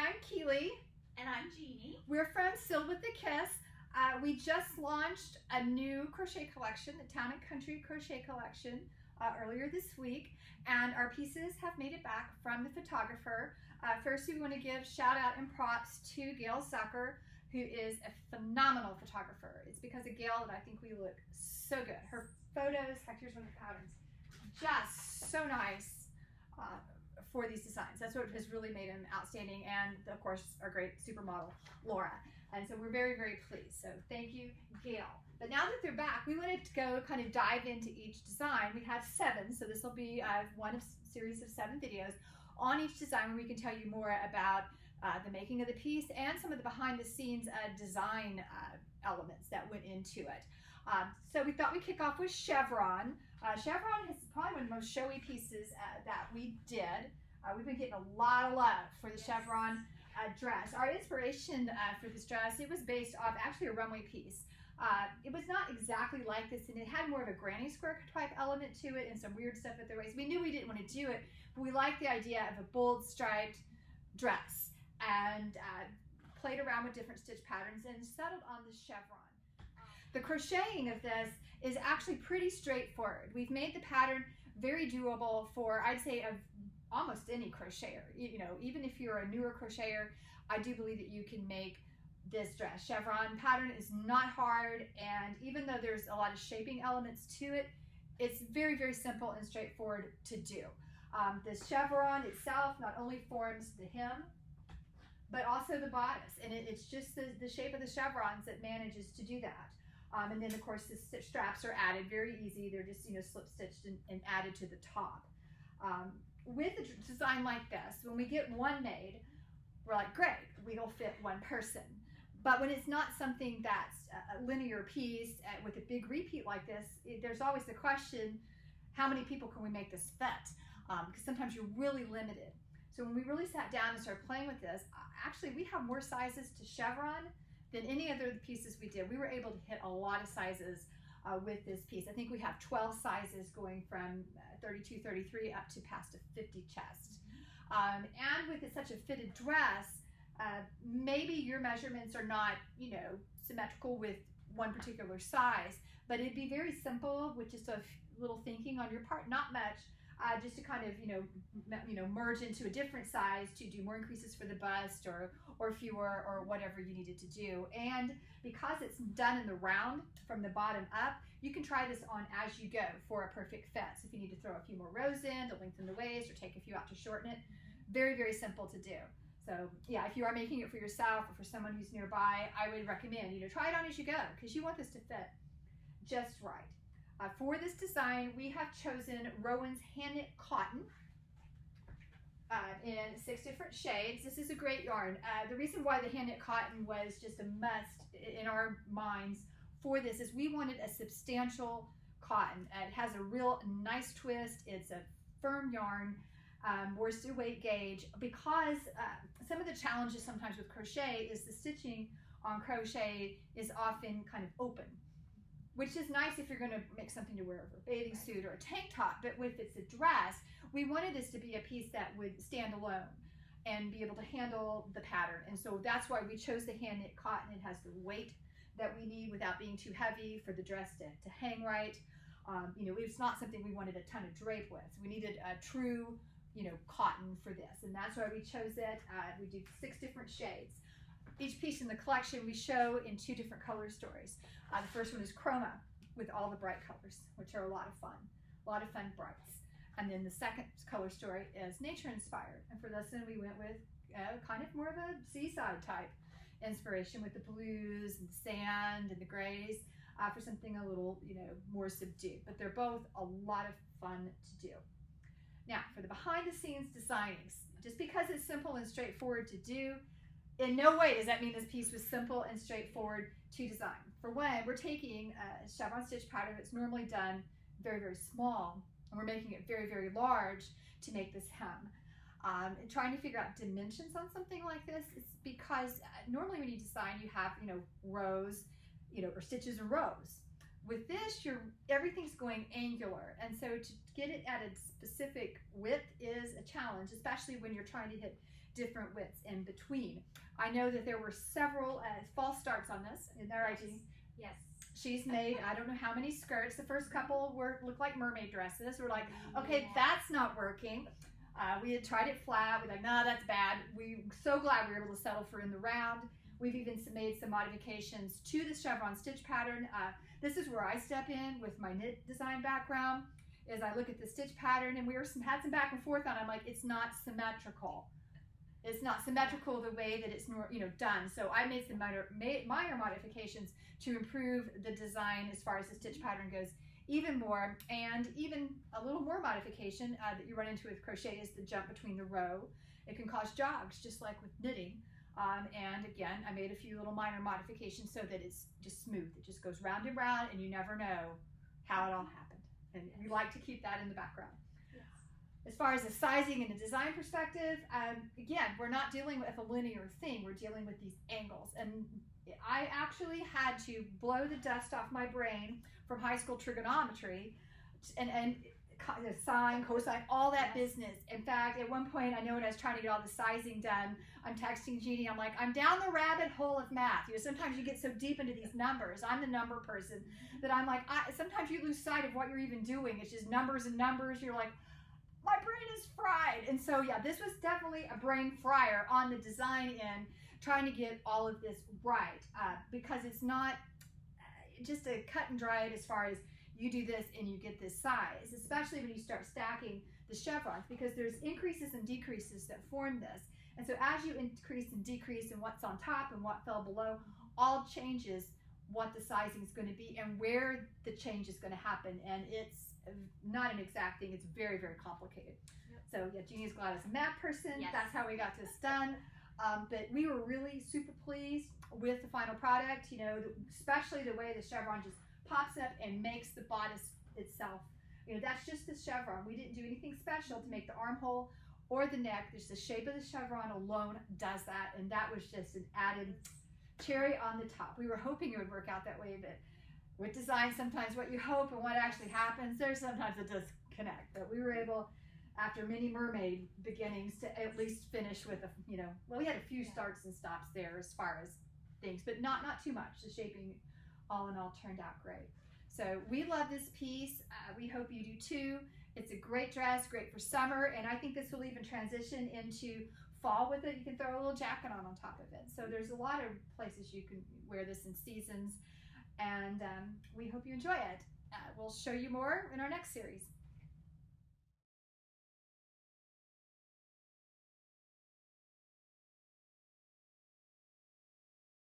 I'm Keely. And I'm Jeannie. We're from Sew with a Kiss. We just launched a new crochet collection, the Town and Country Crochet Collection, earlier this week, and our pieces have made it back from the photographer. First, we want to give shout out and props to Gail Zucker, who is a phenomenal photographer. It's because of Gail that I think we look so good. Her photos, in fact, here's one of the patterns, just so nice for these designs. That's what has really made them outstanding, and of course our great supermodel Laura. And so we're very, very pleased. So thank you, Gail. But now that they're back, we wanted to go kind of dive into each design. We have 7, so this will be one of series of 7 videos on each design where we can tell you more about the making of the piece and some of the behind the scenes design elements that went into it. So we thought we'd kick off with Chevron. Chevron is probably one of the most showy pieces that we did. We've been getting a lot of love for the Chevron dress. Our inspiration for this dress, it was based off actually a runway piece. It was not exactly like this, and it had more of a granny square type element to it and some weird stuff at the waist. We knew we didn't want to do it, but we liked the idea of a bold striped dress and played around with different stitch patterns and settled on the chevron. The crocheting of this is actually pretty straightforward. We've made the pattern very doable for, I'd say, of almost any crocheter. You know, even if you're a newer crocheter, I do believe that you can make this dress. Chevron pattern is not hard, and even though there's a lot of shaping elements to it, it's very, very simple and straightforward to do. The chevron itself not only forms the hem, but also the bodice, and it's just the shape of the chevrons that manages to do that. And then of course the stitch straps are added very easy. They're just, you know, slip stitched and added to the top. With a design like this, when we get one made, we're like, great, we'll fit one person. But when it's not something that's a linear piece with a big repeat like this, there's always the question, how many people can we make this fit? Because sometimes you're really limited. So when we really sat down and started playing with this, actually we have more sizes to chevron than any other pieces we did. We were able to hit a lot of sizes with this piece. I think we have 12 sizes going from 32, 33 up to past a 50 chest. And with it such a fitted dress, maybe your measurements are not, you know, symmetrical with one particular size, but it'd be very simple with just a little thinking on your part, not much, just to kind of, you know, merge into a different size to do more increases for the bust or fewer or whatever you needed to do. And because it's done in the round from the bottom up, you can try this on as you go for a perfect fit. So if you need to throw a few more rows in to lengthen the waist or take a few out to shorten it, very, very simple to do. So yeah, if you are making it for yourself or for someone who's nearby, I would recommend, you know, try it on as you go because you want this to fit just right. For this design, we have chosen Rowan's Handknit cotton in 6 different shades. This is a great yarn. The reason why the Handknit cotton was just a must in our minds for this is we wanted a substantial cotton. It has a real nice twist. It's a firm yarn, worsted weight gauge, because some of the challenges sometimes with crochet is the stitching on crochet is often kind of open, which is nice if you're going to make something to wear over a bathing suit or a tank top. But if it's a dress, we wanted this to be a piece that would stand alone and be able to handle the pattern. And so that's why we chose the Handknit cotton. It has the weight that we need without being too heavy for the dress to hang right. You know, it's not something we wanted a ton of drape with. We needed a true, you know, cotton for this. And that's why we chose it. We do 6 different shades. Each piece in the collection we show in 2 different color stories. The first one is CHROMA with all the bright colors, which are a lot of fun brights. And then the second color story is nature inspired. And for this one we went with kind of more of a seaside type inspiration with the blues and the sand and the grays for something a little, you know, more subdued. But they're both a lot of fun to do. Now for the behind the scenes designing, just because it's simple and straightforward to do, in no way does that mean this piece was simple and straightforward to design. For one, we're taking a chevron stitch pattern that's normally done very, very small, and we're making it very, very large to make this hem. And trying to figure out dimensions on something like this is because normally when you design, you have, you know, rows, you know, or stitches and rows. With this, everything's going angular, and so to get it at a specific width is a challenge, especially when you're trying to hit different widths in between. I know that there were several false starts on this. Isn't that right, Jeannie? Yes. She's made, I don't know how many skirts. The first couple looked like mermaid dresses. We're like, okay, that's not working. We had tried it flat. We're like, no, that's bad. We're so glad we were able to settle for in the round. We've even made some modifications to the chevron stitch pattern. This is where I step in with my knit design background, is I look at the stitch pattern, and we had some back and forth on it. I'm like, it's not symmetrical. It's not symmetrical the way that it's done. So I made some minor modifications to improve the design as far as the stitch pattern goes even more, and even a little more modification that you run into with crochet is the jump between the row. It can cause jogs, just like with knitting. And again, I made a few little minor modifications so that it's just smooth. It just goes round and round, and you never know how it all happened. And we like to keep that in the background. As far as the sizing and the design perspective, again, we're not dealing with a linear thing. We're dealing with these angles. And I actually had to blow the dust off my brain from high school trigonometry and sine, cosine, all that business. In fact, at one point, I know when I was trying to get all the sizing done, I'm texting Jeannie, I'm like, I'm down the rabbit hole of math. Sometimes you get so deep into these numbers. I'm the number person that I'm like, sometimes you lose sight of what you're even doing. It's just numbers and numbers. You're like, my brain is fried. And so, yeah, this was definitely a brain fryer on the design end, trying to get all of this right, because it's not just a cut and dried as far as you do this and you get this size, especially when you start stacking the chevrons, because there's increases and decreases that form this. And so as you increase and decrease and what's on top and what fell below, all changes what the sizing is going to be and where the change is going to happen. And it's not an exact thing. It's very, very complicated. Yep. So yeah, Jeannie's glad as a math person. Yes. That's how we got this done. But we were really super pleased with the final product, especially the way the chevron just pops up and makes the bodice itself. That's just the chevron. We didn't do anything special to make the armhole or the neck. Just the shape of the chevron alone does that, and that was just an added cherry on the top. We were hoping it would work out that way, but with design, sometimes what you hope and what actually happens, sometimes it does connect. But we were able, after many mermaid beginnings, to at least finish with we had a few starts and stops there as far as things, but not too much. The shaping all in all turned out great. So we love this piece. We hope you do too. It's a great dress, great for summer, and I think this will even transition into fall with it. You can throw a little jacket on top of it. So there's a lot of places you can wear this in seasons, and we hope you enjoy it. We'll show you more in our next series.